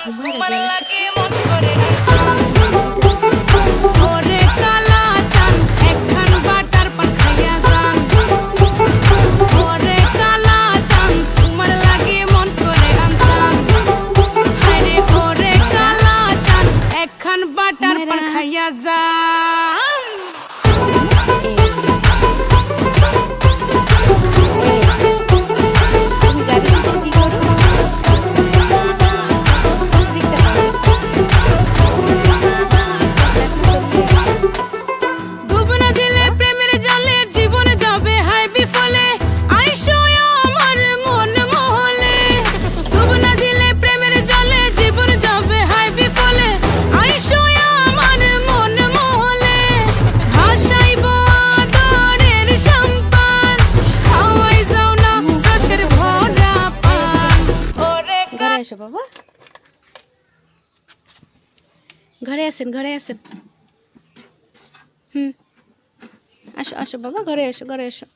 তোমার লাগে মন করে ওরে কালা চান একখান বাটার পান খাইয়া যান ওরে কালা চান তোমার লাগে মন করে আনছান হায়রে ওরে কালা চান একখান বাটার পান খাইয়া যান বাবা ঘরে আসেন আসো আসো বাবা ঘরে আসো